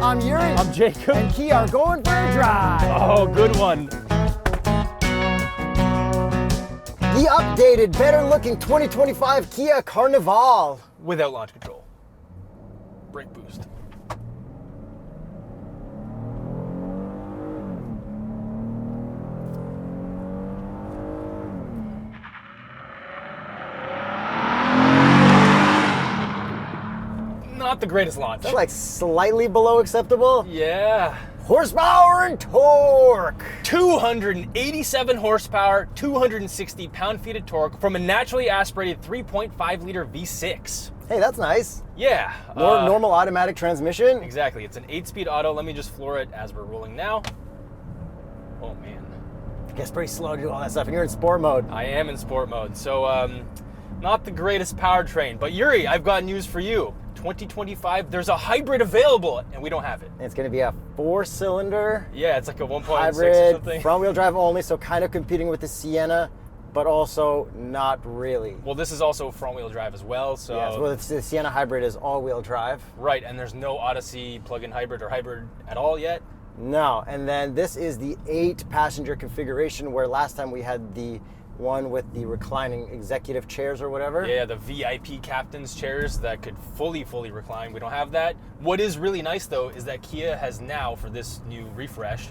I'm Yuri. I'm Jacob. And Kia are going for a drive. Oh, good one. The updated, better-looking 2025 Kia Carnival. Without launch control. Brake boost. Not the greatest launch. Is that like slightly below acceptable? Yeah. Horsepower and torque. 287 horsepower, 260 pound-feet of torque from a naturally aspirated 3.5-liter V6. Hey, that's nice. Yeah. Normal automatic transmission. Exactly. It's an 8-speed auto. Let me just floor it as we're rolling now. Oh, man. I guess pretty slow to do all that stuff, and you're in sport mode. I am in sport mode. So, not the greatest powertrain. But, Yuri, I've got news for you. 2025, there's a hybrid available, and we don't have it. And it's going to be a 4-cylinder. Yeah, it's like a 1.6 hybrid, or something. front-wheel drive only, so kind of competing with the Sienna, but also not really. Well, this is also front-wheel drive as well, so... Yeah, well, the Sienna hybrid is all-wheel drive. Right, and there's no Odyssey plug-in hybrid or hybrid at all yet? No, and then this is the 8-passenger configuration, where last time we had the one with the reclining executive chairs or whatever. Yeah, the VIP captain's chairs that could fully recline. We don't have that. What is really nice, though, is that Kia has now, for this new refresh,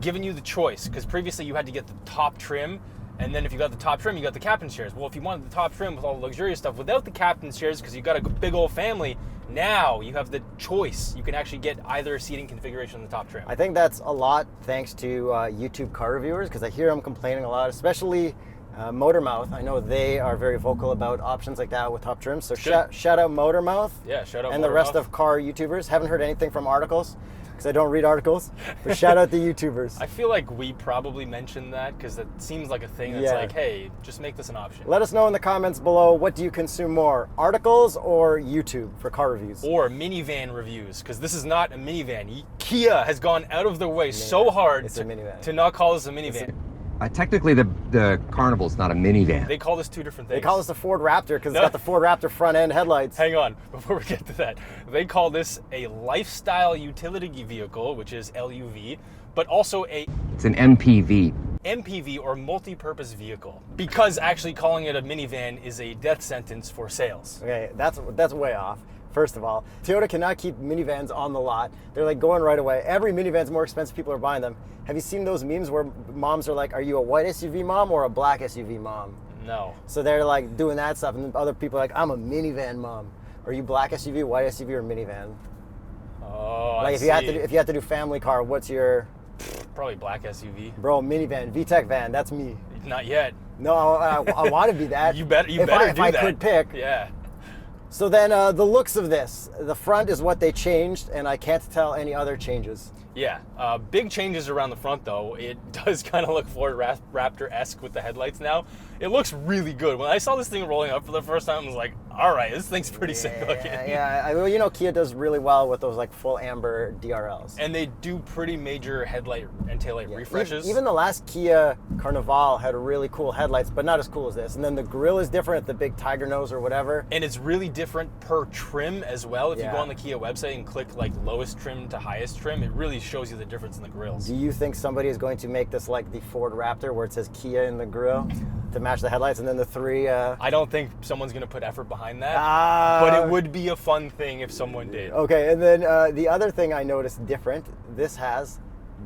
given you the choice, because previously you had to get the top trim, and then if you got the top trim, you got the captain's chairs. Well, if you wanted the top trim with all the luxurious stuff without the captain's chairs, because you got a big old family, now you have the choice. You can actually get either seating configuration on the top trim. I think that's a lot thanks to YouTube car reviewers, because I hear them complaining a lot, especially Motormouth. I know they are very vocal about options like that with top trim. So shout out Motormouth. Yeah, shout out and Motormouth. the rest of car YouTubers. Haven't heard anything from articles, because I don't read articles, but shout out the YouTubers. I feel like we probably mentioned that because it seems like a thing that's like, hey, just make this an option. Let us know in the comments below, what do you consume more, articles or YouTube for car reviews? Or minivan reviews, because this is not a minivan. Kia has gone out of their way so hard to not call this a minivan. Technically, the Carnival's not a minivan. They call this two different things. They call this the Ford Raptor because it's got the Ford Raptor front end headlights. Hang on, before we get to that. They call this a lifestyle utility vehicle, which is LUV, but also It's an MPV. MPV, or multi-purpose vehicle, because actually calling it a minivan is a death sentence for sales. Okay, that's way off. First of all, Toyota cannot keep minivans on the lot. They're like going right away. Every minivan's more expensive, people are buying them. Have you seen those memes where moms are like, are you a white SUV mom or a black SUV mom? No. So they're like doing that stuff, and other people are like, I'm a minivan mom. Are you black SUV, white SUV, or minivan? Oh, like I if see. you had to do family car, what's your... Probably black SUV. Bro, minivan, VTEC van, that's me. Not yet. No, I want to be that. You better do if that. I could pick. Yeah. So then the looks of this, the front is what they changed, and I can't tell any other changes. Yeah, big changes around the front though. It does kind of look Ford Raptor-esque with the headlights now. It looks really good. When I saw this thing rolling up for the first time, I was like, all right, this thing's pretty sick looking. Yeah, well, you know, Kia does really well with those like full amber DRLs. And they do pretty major headlight and taillight refreshes. Even the last Kia Carnival had really cool headlights, but not as cool as this. And then the grille is different, the big tiger nose or whatever. And it's really different per trim as well. If you go on the Kia website and click like lowest trim to highest trim, it really shows you the difference in the grills. Do you think somebody is going to make this like the Ford Raptor where it says Kia in the grill to match the headlights, and then the three... I don't think someone's going to put effort behind that, but it would be a fun thing if someone did. Okay, and then the other thing I noticed different, this has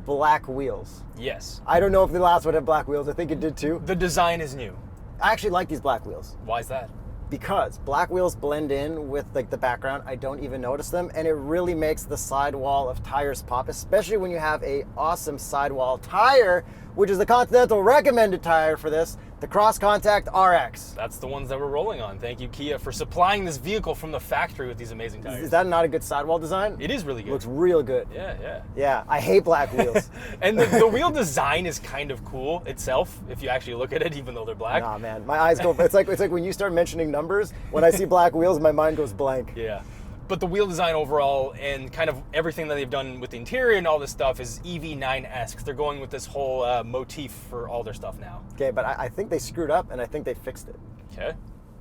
black wheels. Yes. I don't know if the last one had black wheels. I think it did too. The design is new. I actually like these black wheels. Why is that? Because black wheels blend in with like the background. I don't even notice them, and it really makes the sidewall of tires pop, especially when you have a awesome sidewall tire, which is the Continental recommended tire for this, the Cross Contact RX. That's the ones that we're rolling on. Thank you, Kia, for supplying this vehicle from the factory with these amazing tires. Is that not a good sidewall design? It is really good. Looks real good. Yeah. Yeah, I hate black wheels. And the wheel design is kind of cool itself, if you actually look at it, even though they're black. Nah, man, my eyes go, it's like when you start mentioning numbers, when I see black wheels, my mind goes blank. Yeah. But the wheel design overall and kind of everything that they've done with the interior and all this stuff is EV9-esque. They're going with this whole motif for all their stuff now. Okay, but I think they screwed up, and I think they fixed it. Okay.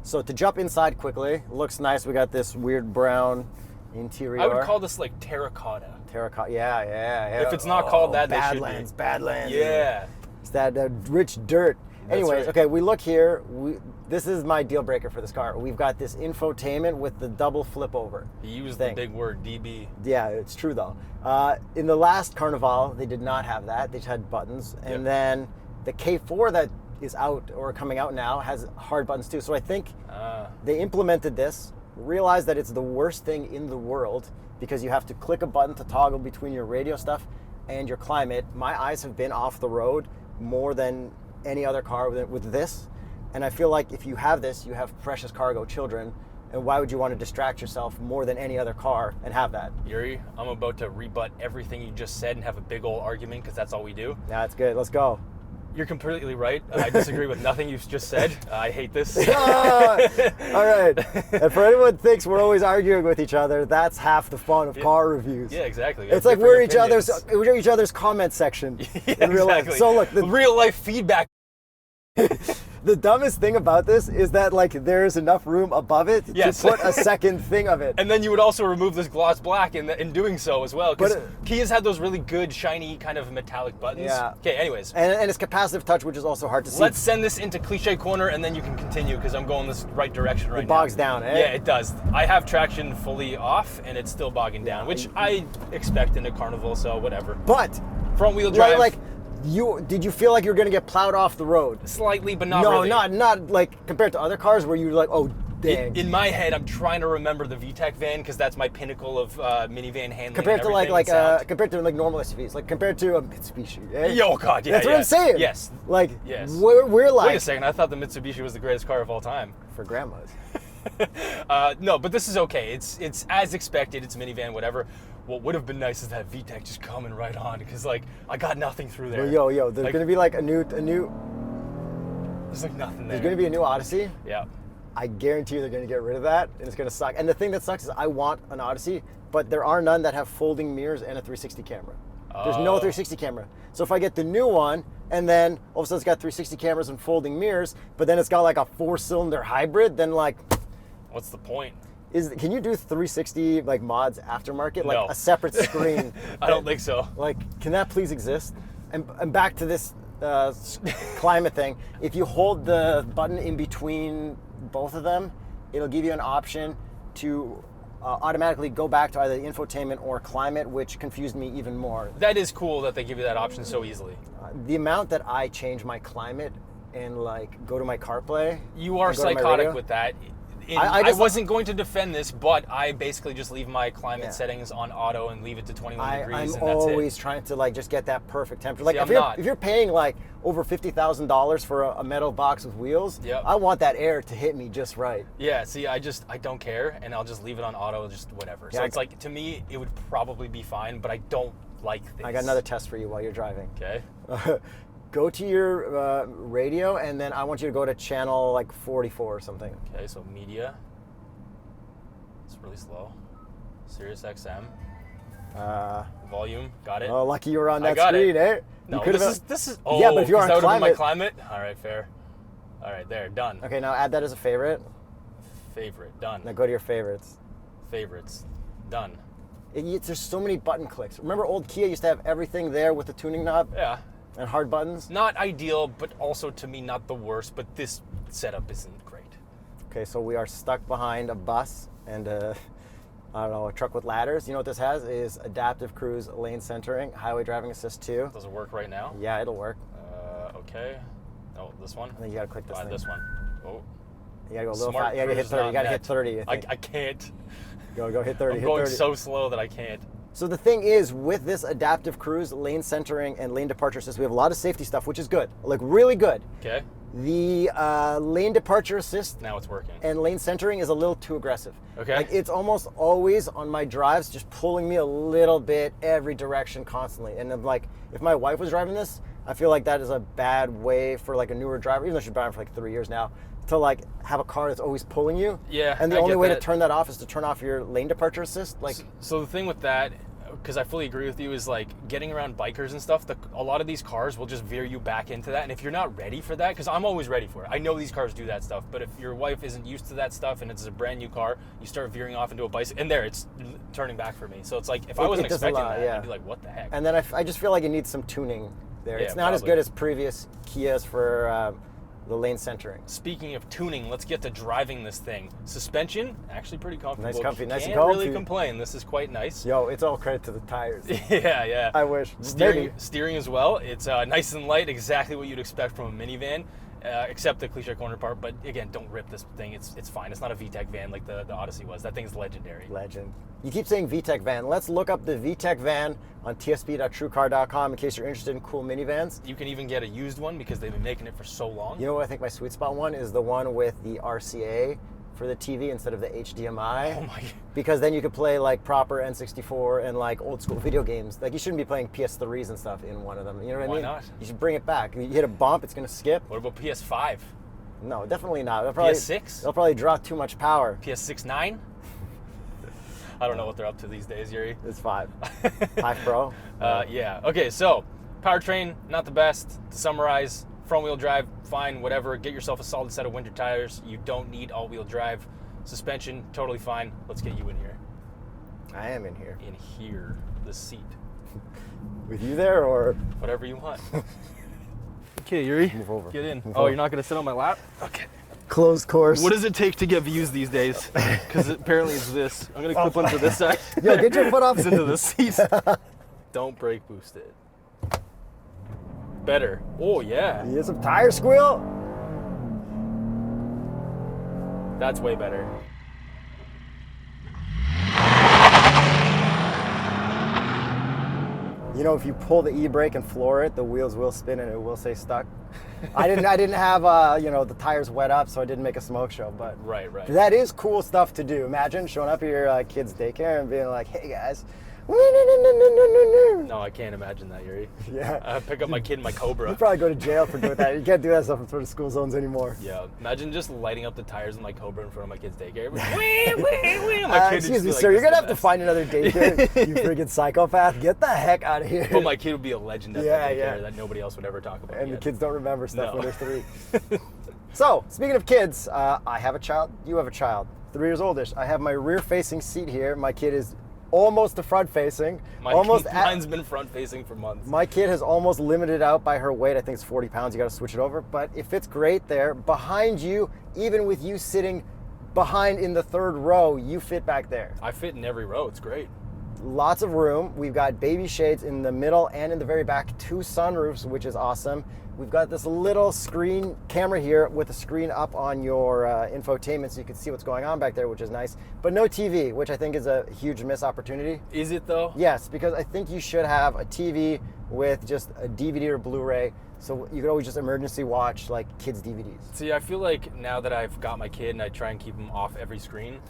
So to jump inside quickly, looks nice. We got this weird brown Interior. I would call this like terracotta. Terracotta. Yeah. If it's not called that, they should be. Badlands. Yeah. It's that rich dirt. Anyways, right. okay, we look here. This is my deal breaker for this car. We've got this infotainment with the double flip over. You used thing. the big word, DB. Yeah, it's true though. In the last Carnival, they did not have that. They just had buttons. And then the K4 that is out or coming out now has hard buttons too. So I think they implemented this, realized that it's the worst thing in the world because you have to click a button to toggle between your radio stuff and your climate. My eyes have been off the road more than any other car with this. And I feel like if you have this, you have precious cargo children. And why would you want to distract yourself more than any other car and have that? Yuri, I'm about to rebut everything you just said and have a big old argument because that's all we do. Yeah, that's good. Let's go. You're completely right. I disagree with nothing you've just said. I hate this. All right. And for anyone who thinks we're always arguing with each other, that's half the fun of car reviews. Yeah, exactly. It's like we're each other's comment section in real life. So look, real life feedback. The dumbest thing about this is that like there's enough room above it to put a second thing of it. And then you would also remove this gloss black in doing so as well. Because Kia's had those really good, shiny, kind of metallic buttons. Yeah. Okay, anyways. And it's capacitive touch, which is also hard to see. Let's send this into cliche corner and then you can continue because I'm going this right direction right now. It bogs down, eh? Yeah, it does. I have traction fully off and it's still bogging down, which I expect in a Carnival, so whatever. But front wheel drive. Did you feel like you were gonna get plowed off the road? Slightly, but not really. No, not like compared to other cars where you're like, oh, dang. In my head, I'm trying to remember the VTEC van because that's my pinnacle of minivan handling. Compared to compared to like normal SUVs, like compared to a Mitsubishi. Eh? Oh God, yeah. That's what I'm saying. Yes. Like, yes. We're like. Wait a second, I thought the Mitsubishi was the greatest car of all time. For grandmas. No, but this is okay. It's as expected. It's a minivan, whatever. What would have been nice is that VTEC just coming right on because like I got nothing through there. Well, there's like, gonna be like a new. There's like nothing there. There's gonna be a new Odyssey. Yeah. I guarantee you they're gonna get rid of that, and it's gonna suck. And the thing that sucks is I want an Odyssey, but there are none that have folding mirrors and a 360 camera. There's no 360 camera. So if I get the new one, and then all of a sudden it's got 360 cameras and folding mirrors, but then it's got like a 4-cylinder hybrid, then like, what's the point? Can you do 360 like mods aftermarket, like No. a separate screen? I don't think so. Like, can that please exist? And back to this climate thing. If you hold the button in between both of them, it'll give you an option to automatically go back to either the infotainment or climate, which confused me even more. That is cool that they give you that option so easily. The amount that I change my climate and like go to my CarPlay. You are psychotic with that. I wasn't going to defend this, but I basically just leave my climate settings on auto and leave it to 21 degrees, and that's it. I'm always trying to like just get that perfect temperature. Like See, if you're paying like over $50,000 for a metal box with wheels, I want that air to hit me just right. Yeah, see, I don't care, and I'll just leave it on auto, just whatever. So it's like, to me, it would probably be fine, but I don't like this. I got another test for you while you're driving. Okay. Go to your radio, and then I want you to go to channel like 44 or something. Okay, so media. It's really slow. Sirius XM. Volume. Got it. Oh, lucky you were on that it. screen, eh? No, you this is. Oh, yeah, but if you're on my climate. All right, fair. All right, there, done. Okay, now add that as a favorite. Favorite, done. Now go to your favorites. Favorites, done. There's so many button clicks. Remember, old Kia used to have everything there with the tuning knob. Yeah. And hard buttons? Not ideal, but also to me not the worst, but this setup isn't great. Okay, so we are stuck behind a bus and a truck with ladders. You know what this has is adaptive cruise, lane centering, highway driving assist 2. Does it work right now? Yeah, it'll work. Okay. Oh, this one? And then you gotta click this thing. This one. Oh. You gotta go a little fast. You gotta hit 30. You gotta hit 30, I think. I can't. Go hit 30. I'm going so slow that I can't. So the thing is, with this adaptive cruise, lane centering, and lane departure assist, we have a lot of safety stuff, which is good, like really good. Okay. The lane departure assist now it's working, and lane centering is a little too aggressive. Okay. Like it's almost always on my drives, just pulling me a little bit every direction constantly. And I'm like, if my wife was driving this, I feel like that is a bad way for like a newer driver, even though she's been driving for like 3 years now, to like have a car that's always pulling you. Yeah. And the only way to turn that off is to turn off your lane departure assist. Like. So the thing with that. because I fully agree with you, is like getting around bikers and stuff. A lot of these cars will just veer you back into that. And if you're not ready for that, because I'm always ready for it. I know these cars do that stuff. But if your wife isn't used to that stuff and it's a brand new car, you start veering off into a bicycle. And there, it's turning back for me. So it's like, if I wasn't expecting that, I'd be like, what the heck? And then I just feel like it needs some tuning there. Yeah, it's not as probably. good as previous Kias for the lane centering. Speaking of tuning, let's get to driving this thing. Suspension, actually pretty comfortable. Nice, comfy, nice and Can't comfy. really complain. This is quite nice. Yo, it's all credit to the tires. Yeah. I wish. Steering as well. It's nice and light, exactly what you'd expect from a minivan, except the cliche corner part. But again, don't rip this thing. It's fine. It's not a VTEC van like the Odyssey was. That thing's legendary. Legend. You keep saying VTEC van. Let's look up the VTEC van on tsp.truecar.com in case you're interested in cool minivans. You can even get a used one because they've been making it for so long. You know what I think my sweet spot one is? The one with the RCA for the TV instead of the HDMI. Oh my. Because then you could play like proper N64 and like old school video games. Like you shouldn't be playing PS3s and stuff in one of them. You know what I mean? Why not? You should bring it back. You hit a bump, it's gonna skip. What about PS5? No, definitely not. PS6? They'll probably draw too much power. PS6 9? I don't know what they're up to these days, Yuri. It's 5. 5 Pro. Yeah. Okay, so powertrain, not the best. To summarize, front wheel drive, fine, whatever. Get yourself a solid set of winter tires. You don't need all wheel drive. Suspension, totally fine. Let's get you in here. I am in here. In here, the seat. With you there or? Whatever you want. Okay, Yuri. Move over. Get in. Move Oh, over. you're not going to sit on my lap? Okay. Closed course. What does it take to get views these days? Because apparently it's this. I'm going to clip onto this side. Yo, get your foot off. It's into the seat. Don't brake boost it. Better. Oh, yeah. You get some tire squeal? That's way better. You know, if you pull the e-brake and floor it, the wheels will spin and it will say stuck. I didn't have you know, the tires wet up, so I didn't make a smoke show. But Right. that is cool stuff to do. Imagine showing up at your kid's daycare and being like, "Hey guys." No, I can't imagine that, Yuri. Yeah. Pick up my kid in my Cobra. You'd probably go to jail for doing that. You can't do that stuff in front of school zones anymore. Yeah, imagine just lighting up the tires in my Cobra in front of my kid's daycare. My kid would Excuse just me, be sir. like, You're gonna "This have is to the find another daycare. You freaking psychopath. Get the heck out of here. best." But my kid would be a legend at Yeah, that daycare yeah. that nobody else would ever talk about. And the yet. kids don't remember stuff No. when they're 3. So, speaking of kids, I have a child. You have a child. 3 years oldish. I have my rear-facing seat here. My kid is almost to front-facing. Mine's been front-facing for months. My kid has almost limited out by her weight. I think it's 40 pounds. You got to switch it over. But it fits great there. Behind you, even with you sitting behind in the 3rd row, you fit back there. I fit in every row. It's great. Lots of room. We've got baby shades in the middle and in the very back. 2 sunroofs, which is awesome. We've got this little screen camera here with a screen up on your infotainment so you can see what's going on back there, which is nice. But no TV, which I think is a huge missed opportunity. Is it though? Yes, because I think you should have a TV with just a DVD or Blu-ray so you could always just emergency watch like kids' DVDs. See, I feel like now that I've got my kid and I try and keep him off every screen,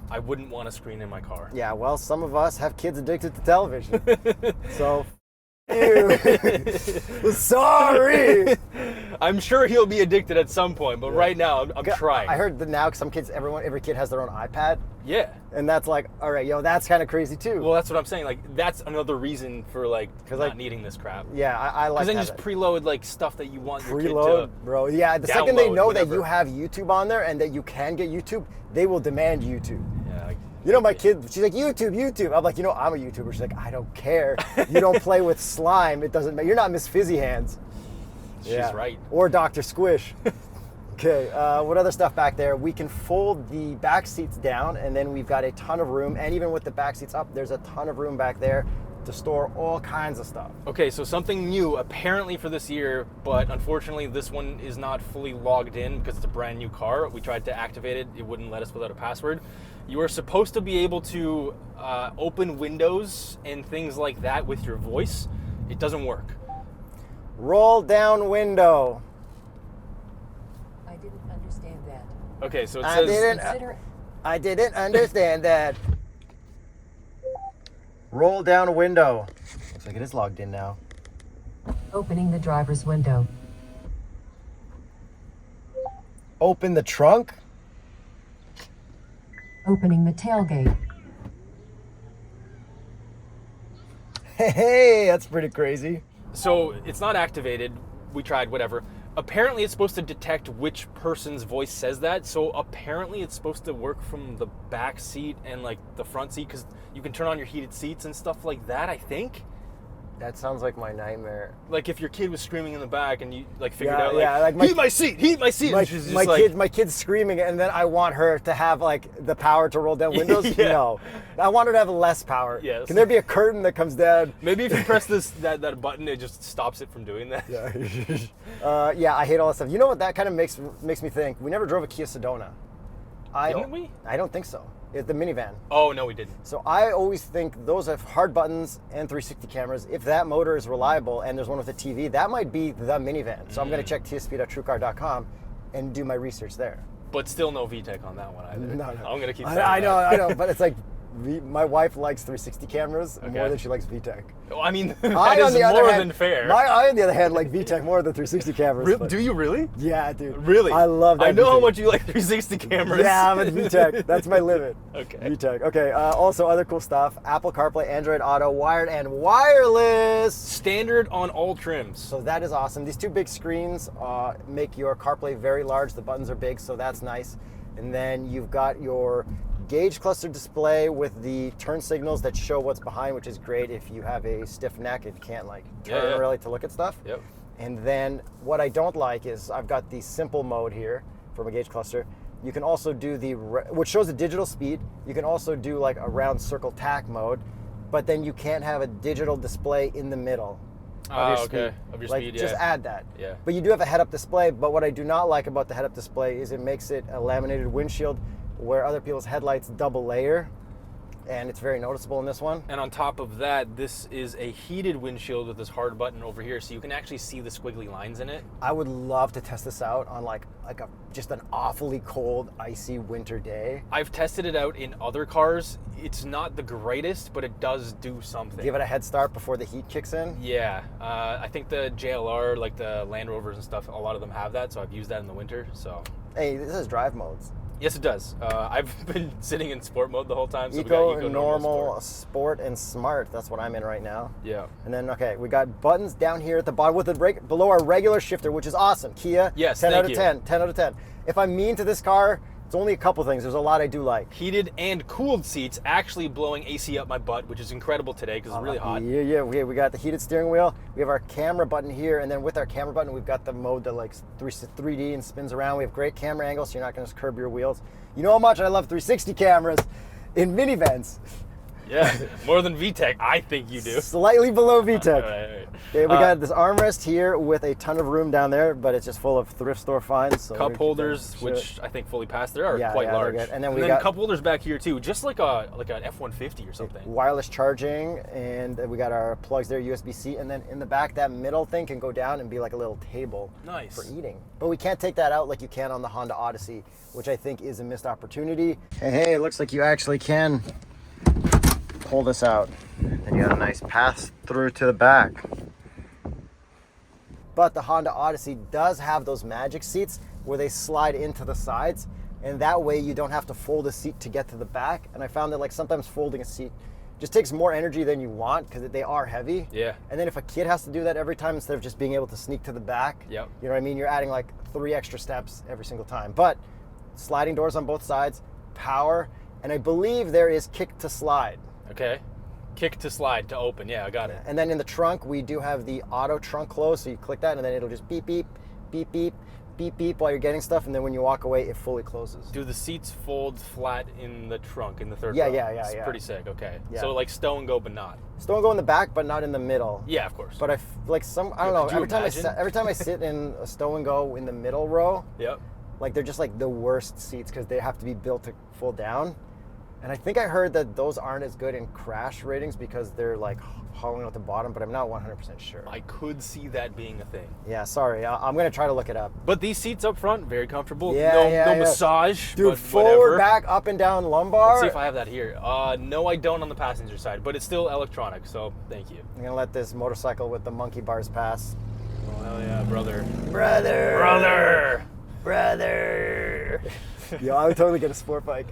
I wouldn't want a screen in my car. Yeah, well, some of us have kids addicted to television. So, you. Sorry. I'm sure he'll be addicted at some point, but right now I'm trying. I heard that now some kids, every kid has their own iPad, Yeah. and that's like, all right, yo, that's kind of crazy too. Well, that's what I'm saying. Like, that's another reason for like not like, needing this crap. Yeah, I like Because then that. you just preload like stuff that you want your Preload, kid bro. Yeah, the second they download, know that whatever. you have YouTube on there and that you can get YouTube, they will demand YouTube. to. Yeah. Like, You know, my kid, she's like, YouTube. I'm like, you know, I'm a YouTuber. She's like, I don't care. You don't play with slime. It doesn't matter. You're not Miss Fizzy Hands. she's right. Or Dr. Squish. Okay, what other stuff back there? We can fold the back seats down, and then we've got a ton of room. And even with the back seats up, there's a ton of room back there to store all kinds of stuff. Okay, so something new apparently for this year, but unfortunately this one is not fully logged in because it's a brand new car. We tried to activate it. It wouldn't let us without a password. You are supposed to be able to open windows and things like that with your voice. It doesn't work. Roll down window. I didn't understand that. Okay, so it I says... didn't- Consider I didn't understand that. Roll down window. Looks like it is logged in now. opening the driver's window. Open the trunk. Opening the tailgate. Hey, that's pretty crazy. So it's not activated. We tried, whatever. Apparently it's supposed to detect which person's voice says that. So apparently it's supposed to work from the back seat and like the front seat, because you can turn on your heated seats and stuff like that, I think. That sounds like my nightmare. Like if your kid was screaming in the back and you like figured Yeah, out yeah, like, like heat my seat, heat my seat. My, And she's just my kid's screaming, and then I want her to have like the power to roll down windows. Yeah. No, I want her to have less power. Yes. Can there be a curtain that comes down? Maybe if you press that button, it just stops it from doing that. Yeah. Yeah, I hate all that stuff. You know what that kind of makes me think? We never drove a Kia Sedona. Didn't we? I don't think so. It's the minivan. Oh no, we didn't. So I always think those have hard buttons and 360 cameras. If that motor is reliable and there's one with a TV, that might be the minivan. So I'm going to check tsp.truecar.com and do my research there. But still no VTEC on that one either. No. I'm gonna keep saying I that. know, but it's like my wife likes 360 cameras more than she likes VTEC. Oh, I mean, I, that on is the other more hand, than fair. I, on the other hand, like VTEC more than 360 cameras. but- Do you really? Yeah, dude. Really? I love that. I know how VTEC. much you like 360 cameras. Yeah, I'm at VTEC. That's my limit. Okay. VTEC. Okay. Also, other cool stuff: Apple CarPlay, Android Auto, wired and wireless. Standard on all trims. So that is awesome. These two big screens make your CarPlay very large. The buttons are big, so that's nice. And then you've got your gauge cluster display with the turn signals that show what's behind, which is great if you have a stiff neck and can't like turn really to look at stuff. Yep. And then what I don't like is I've got the simple mode here for my gauge cluster. You can also do which shows the digital speed. You can also do like a round circle tack mode, but then you can't have a digital display in the middle of your speed. Of your Like, speed, just yeah. add that. Yeah. But you do have a head-up display, but what I do not like about the head-up display is it makes it a laminated windshield where other people's headlights double layer, and it's very noticeable in this one. And on top of that, this is a heated windshield with this hard button over here, so you can actually see the squiggly lines in it. I would love to test this out on just an awfully cold, icy winter day. I've tested it out in other cars. It's not the greatest, but it does do something. Give it a head start before the heat kicks in. Yeah, I think the JLR, like the Land Rovers and stuff, a lot of them have that, so I've used that in the winter, so. Hey, this is drive modes. Yes, it does. I've been sitting in sport mode the whole time. So we got Eco, normal, sport, and smart. That's what I'm in right now. Yeah. And then, okay, we got buttons down here at the bottom with below our regular shifter, which is awesome. Kia, Yes, 10 out thank of you. 10, 10 out of 10. If I'm mean to this car, it's only a couple things. There's a lot I do like. Heated and cooled seats, actually blowing AC up my butt, which is incredible today because it's really hot. Yeah. We got the heated steering wheel. We have our camera button here, and then with our camera button, we've got the mode that like 3D and spins around. We have great camera angles, so you're not going to curb your wheels. You know how much I love 360 cameras in minivans. Yeah, more than VTEC, I think you do. Slightly below VTEC. All right. Okay, we got this armrest here with a ton of room down there, but it's just full of thrift store finds. So Cup holders, which I think fully passed there, are Yeah, quite yeah, they're large. good. And then we then got- cup holders back here too, just like an F-150 or something. wireless charging, and we got our plugs there, USB-C, and then in the back, that middle thing can go down and be like a little table Nice. for eating. But we can't take that out like you can on the Honda Odyssey, which I think is a missed opportunity. Hey, it looks like you actually can pull this out, and you got a nice path through to the back. But the Honda Odyssey does have those magic seats where they slide into the sides, and that way you don't have to fold a seat to get to the back. And I found that like sometimes folding a seat just takes more energy than you want because they are heavy. Yeah. And then if a kid has to do that every time instead of just being able to sneak to the back, Yep. you know what I mean? You're adding like 3 extra steps every single time. But sliding doors on both sides, power, and I believe there is kick to slide. Okay. Kick to slide to open. Yeah, I got it. And then in the trunk, we do have the auto trunk close. So you click that and then it'll just beep, beep, beep, beep, beep, beep while you're getting stuff. And then when you walk away, it fully closes. Do the seats fold flat in the trunk in the third Yeah, row? yeah, It's yeah. pretty sick. Okay. Yeah. So like stow and go, but not. Still go in the back, but not in the middle. Yeah, of course. But I like I don't know. Could you imagine? Every time I sit in a stow and go in the middle row, Yep. like they're just like the worst seats because they have to be built to fold down. And I think I heard that those aren't as good in crash ratings because they're like hollowing out the bottom, but I'm not 100% sure. I could see that being a thing. Yeah, sorry. I'm going to try to look it up. But these seats up front, very comfortable. Yeah, no yeah, yeah. massage. Dude, but forward, whatever. back, up and down lumbar. Let's see if I have that here. No, I don't on the passenger side, but it's still electronic, so thank you. I'm going to let this motorcycle with the monkey bars pass. Oh, hell yeah, brother. Brother! Brother! Brother! better. Yo, I would totally get a sport bike.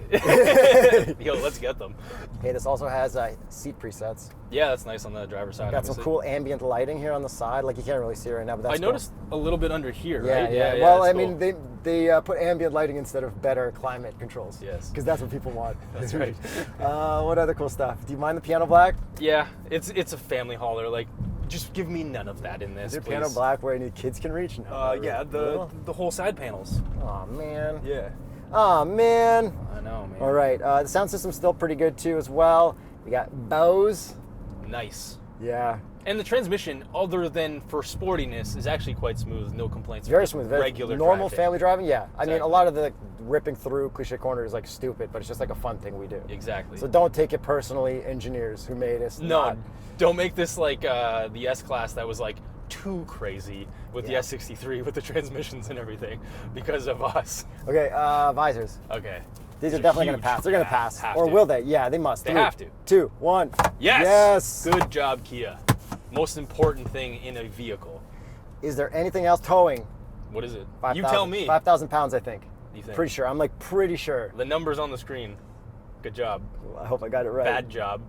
Yo, let's get them. Hey, this also has seat presets. Yeah, that's nice on the driver's side. Got some obviously. cool ambient lighting here on the side. Like you can't really see it right now, but that's I noticed a little bit under here, Yeah, right? yeah. Well, I it's mean, cool. they put ambient lighting instead of better climate controls. Yes. Because that's what people want. That's right. What other cool stuff? Do you mind the piano black? Yeah, it's a family hauler. Like, just give me none of that in this, Is it please. piano black where any kids can reach? No. Yeah, the whole side panels. Oh man. Yeah. Oh man. I know, man. All right. The sound system's still pretty good too, as well. We got Bose. Nice. Yeah. And the transmission, other than for sportiness, is actually quite smooth. No complaints. Very for smooth. Very regular normal traffic. family driving. Yeah. I mean, a Exactly. lot of the ripping through cliche corner is like stupid, but it's just like a fun thing we do. Exactly. So don't take it personally, engineers who made us. No, not. don't make this like the S-Class that was like too crazy with Yeah. the S63 with the transmissions and everything because of us. Okay. Visors. Okay. These are These definitely going to huge. pass. They're going to Yeah, pass. have Or to. will they? Yeah, they must. They 3, have to. 2, 1. Yes. Yes. Good job, Kia. Most important thing in a vehicle. Is there anything else towing? What is it? 5,000 You tell me. 5,000 pounds, I think. You think? Pretty sure. I'm like pretty sure. The numbers on the screen. Good job. I hope I got it right. Bad job.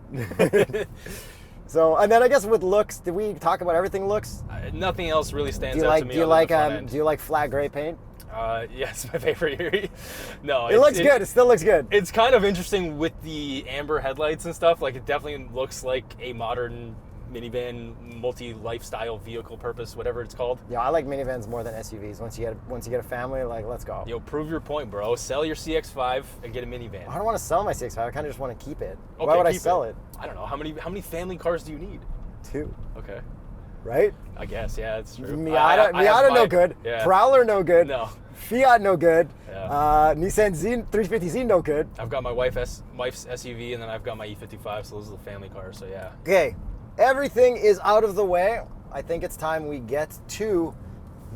So, and then I guess with looks, did we talk about everything looks? Nothing else really stands Do you out like to me. do you other like than the front end. do you like flat gray paint? Yes, my favorite. No, It looks good. It still looks good. It's kind of interesting with the amber headlights and stuff. Like, it definitely looks like a modern minivan, multi-lifestyle vehicle purpose, whatever it's called. Yeah, I like minivans more than SUVs. Once you get a family, like let's go. Yo, prove your point, bro. Sell your CX-5 and get a minivan. I don't want to sell my CX-5. I kind of just want to keep it. Okay, Why would I keep sell it? I don't know. How many family cars do you need? 2, Okay. right? I guess, yeah, that's true. Miata, I have Miata no my- good. Yeah. Prowler no good. No. Fiat no good. Yeah. Nissan Z 350Z no good. I've got my wife's SUV, and then I've got my E55, so those are the family cars, so yeah. Okay, everything is out of the way. I think it's time we get to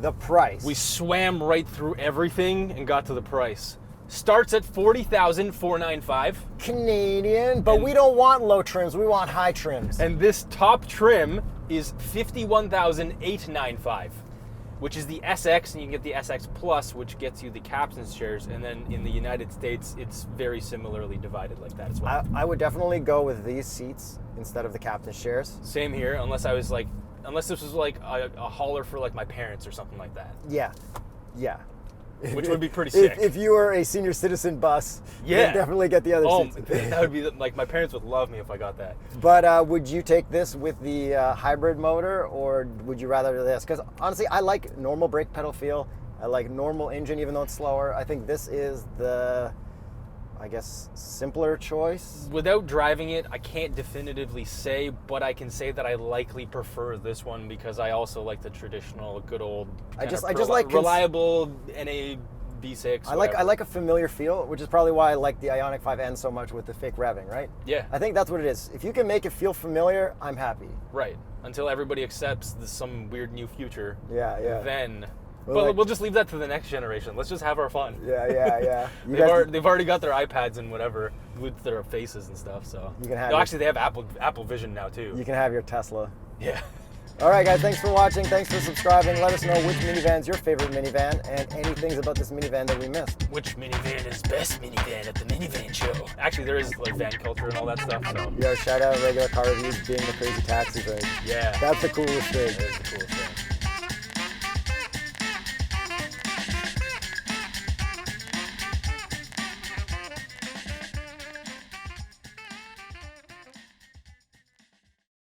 the price. We swam right through everything and got to the price. Starts at $40,495, Canadian, but And- we don't want low trims. We want high trims. and this top trim is $51,895, which is the SX, and you can get the SX Plus, which gets you the captain's chairs, and then in the United States, it's very similarly divided like that as well. I would definitely go with these seats instead of the captain's chairs. Same here, unless this was like a hauler for like my parents or something like that. Yeah, yeah. Which would be pretty sick. If you were a senior citizen bus, Yeah. then definitely get the other Oh, seats. that would be like, my parents would love me if I got that. But would you take this with the hybrid motor, or would you rather do this? Because honestly, I like normal brake pedal feel. I like normal engine, even though it's slower. I think this is the, I guess, simpler choice. Without driving it, I can't definitively say, but I can say that I likely prefer this one because I also like the traditional, good old, I just kind of like reliable NA V6. I like a familiar feel, which is probably why I like the Ioniq 5N so much with the fake revving, right? Yeah. I think that's what it is. If you can make it feel familiar, I'm happy. Right. Until everybody accepts some weird new future. Yeah, yeah. Then. Well, But like- we'll just leave that to the next generation. Let's just have our fun. Yeah, yeah, yeah. You They've, guys, they've already got their iPads and whatever with their faces and stuff. So You can have no, your- actually they have Apple Vision now too. you can have your Tesla. Yeah. All right, guys, thanks for watching. Thanks for subscribing. Let us know which minivan's your favorite minivan and any things about this minivan that we missed. Which minivan is best minivan at the minivan show? Actually, there is like van culture and all that stuff. So Yo, shout out regular car reviews being the crazy taxi thing. yeah, That's the coolest thing. that is the coolest thing.